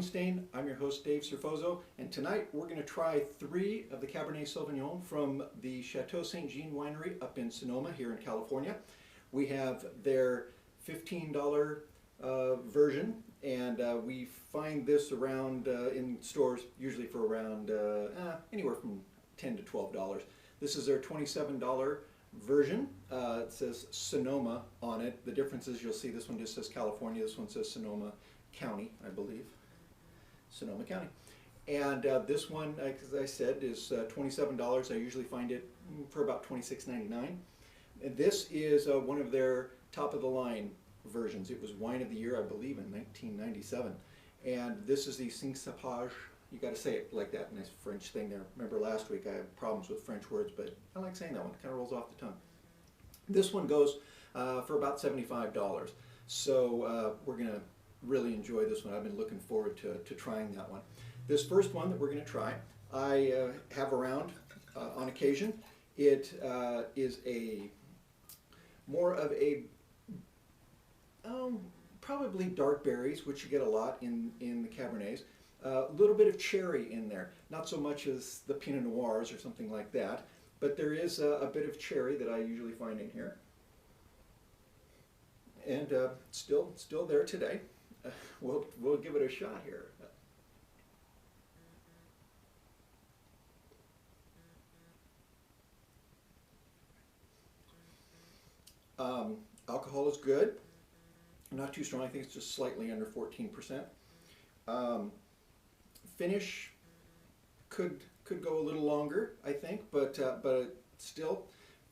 Wine Stain. I'm your host, Dave Cerfozo, and tonight we're going to try 3 of the Cabernet Sauvignon from the Chateau St. Jean Winery up in Sonoma here in California. We have their $15 version, and we find this around in stores usually for around anywhere from $10 to $12. This is their $27 version. It says Sonoma on it. The difference is you'll see this one just says California, this one says Sonoma County, I believe. Sonoma County. And this one, as I said, is $27. I usually find it for about $26.99. And this is one of their top-of-the-line versions. It was Wine of the Year, I believe, in 1997. And this is the Cinq Cépages. You got to say it like that, nice French thing there. Remember last week I had problems with French words, but I like saying that one. It kind of rolls off the tongue. This one goes for about $75. So we're going to really enjoy this one. I've been looking forward to trying that one. This first one that we're going to try, I have around on occasion. It is more of a probably dark berries, which you get a lot in the Cabernets. A little bit of cherry in there, not so much as the Pinot Noirs or something like that, but there is a bit of cherry that I usually find in here. And still there today. We'll give it a shot here. Alcohol is good, not too strong. I think it's just slightly under 14%. Finish could go a little longer, I think, but still,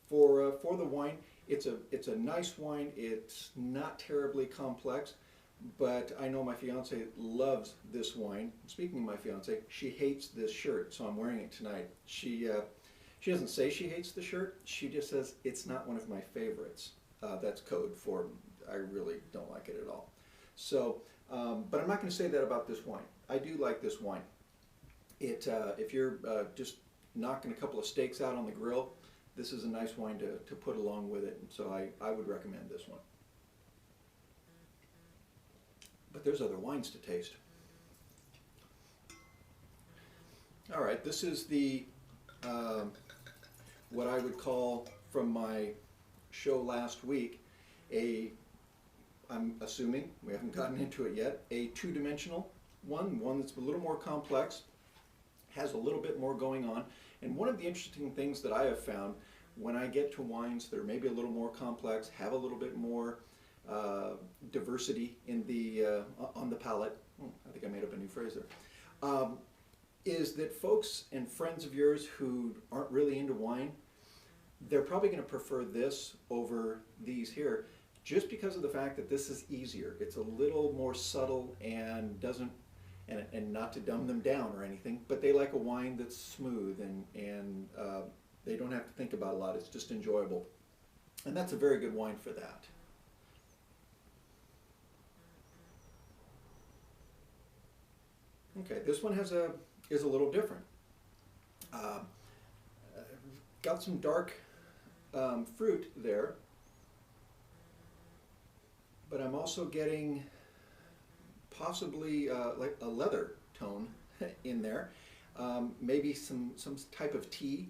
for the wine, it's a nice wine. It's not terribly complex, but I know my fiance loves this wine. Speaking of my fiance, she hates this shirt, so I'm wearing it tonight. She doesn't say she hates the shirt. She just says it's not one of my favorites. That's code for I really don't like it at all. So, but I'm not going to say that about this wine. I do like this wine. If you're just knocking a couple of steaks out on the grill, this is a nice wine to put along with it. And so I would recommend this one. But there's other wines to taste. All right, this is the what I would call, from my show last week, I'm assuming, we haven't gotten into it yet, a two-dimensional one that's a little more complex, has a little bit more going on. And one of the interesting things that I have found when I get to wines that are maybe a little more complex, have a little bit more diversity in the on the palate, I think I made up a new phrase there, is that folks and friends of yours who aren't really into wine, they're probably going to prefer this over these here, just because of the fact that this is easier. It's a little more subtle and doesn't, and not to dumb them down or anything, but they like a wine that's smooth and they don't have to think about a lot. It's just enjoyable. And that's a very good wine for that. Okay, this one is a little different. Got some dark fruit there, but I'm also getting possibly like a leather tone in there. Maybe some type of tea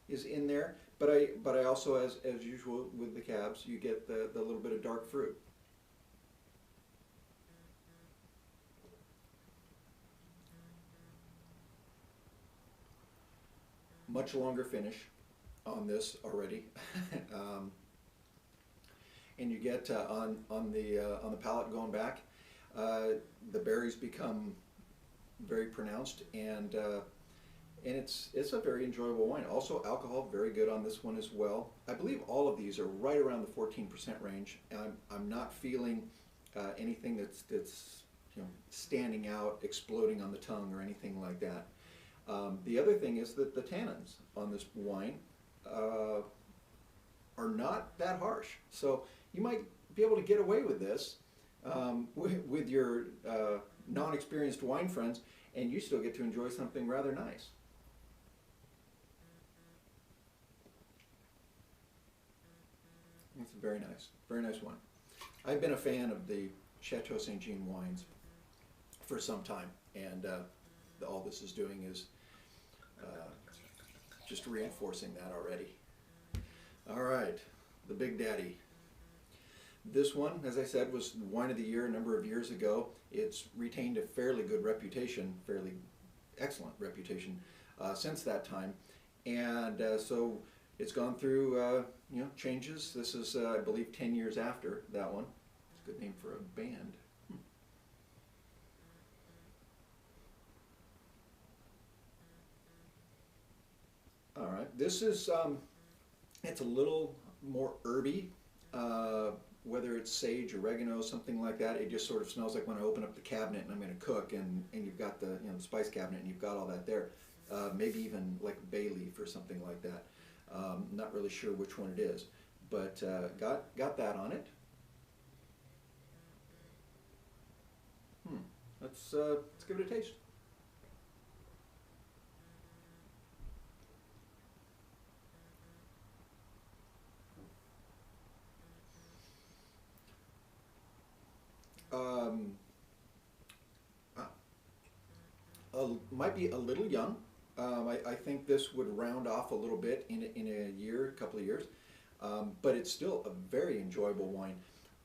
is in there, but I also, as usual with the cabs, you get the little bit of dark fruit. Much longer finish on this already, and you get on the palate going back, the berries become very pronounced, and it's a very enjoyable wine. Also, alcohol very good on this one as well. I believe all of these are right around the 14% range. I'm not feeling anything that's standing out, exploding on the tongue, or anything like that. The other thing is that the tannins on this wine are not that harsh. So you might be able to get away with this with your non-experienced wine friends, and you still get to enjoy something rather nice. It's very nice wine. I've been a fan of the Chateau St. Jean wines for some time, and all this is doing is just reinforcing that already. All right, the Big Daddy. This one, as I said, was Wine of the Year a number of years ago. It's retained a fairly good reputation, fairly excellent reputation since that time, and so it's gone through changes. This is, I believe, 10 years after that one. It's a good name for a band. All right, this is, it's a little more herby, whether it's sage, oregano, something like that. It just sort of smells like when I open up the cabinet and I'm going to cook, and you've got the the spice cabinet and you've got all that there. Maybe even like bay leaf or something like that. Not really sure which one it is, but got that on it. Let's give it a taste. Might be a little young. I think this would round off a little bit in a year, a couple of years, but it's still a very enjoyable wine.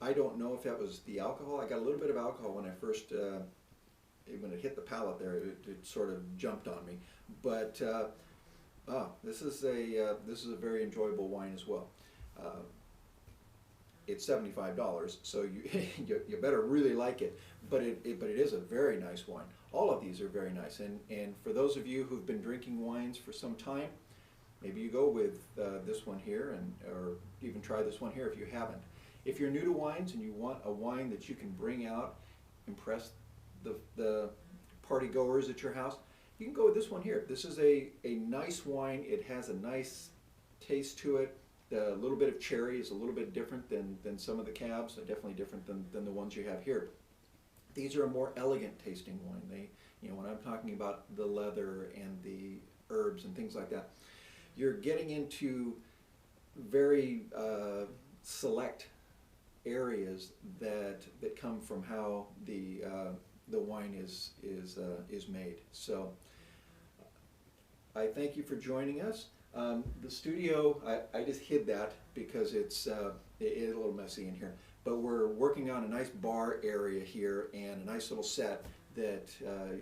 I don't know if that was the alcohol. I got a little bit of alcohol when I first, when it hit the palate there, it sort of jumped on me. But this is a very enjoyable wine as well. It's $75, so you better really like it. But it is a very nice wine. All of these are very nice, and for those of you who've been drinking wines for some time, maybe you go with this one here, or even try this one here if you haven't. If you're new to wines and you want a wine that you can bring out, impress the party goers at your house, you can go with this one here. This is a nice wine. It has a nice taste to it. The little bit of cherry is a little bit different than some of the cabs, definitely different than the ones you have here. These are a more elegant tasting wine. When I'm talking about the leather and the herbs and things like that, you're getting into very select areas that come from how the wine is made. So I thank you for joining us. The studio, I just hid that because it's a little messy in here. But we're working on a nice bar area here and a nice little set that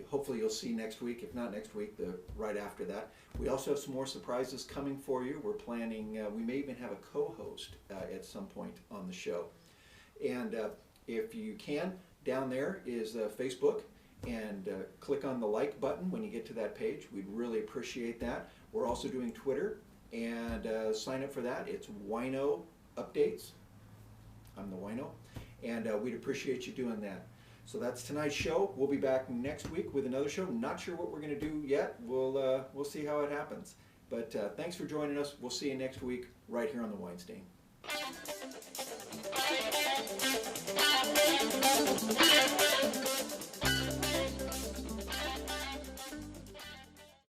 hopefully you'll see next week. If not next week, right after that. We also have some more surprises coming for you. We're planning, we may even have a co-host at some point on the show. And if you can, down there is Facebook, and click on the like button when you get to that page. We'd really appreciate that. We're also doing Twitter, and sign up for that. It's Wino Updates. I'm the Wino, and we'd appreciate you doing that. So that's tonight's show. We'll be back next week with another show. Not sure what we're going to do yet. We'll see how it happens. But thanks for joining us. We'll see you next week right here on the Wine Stain.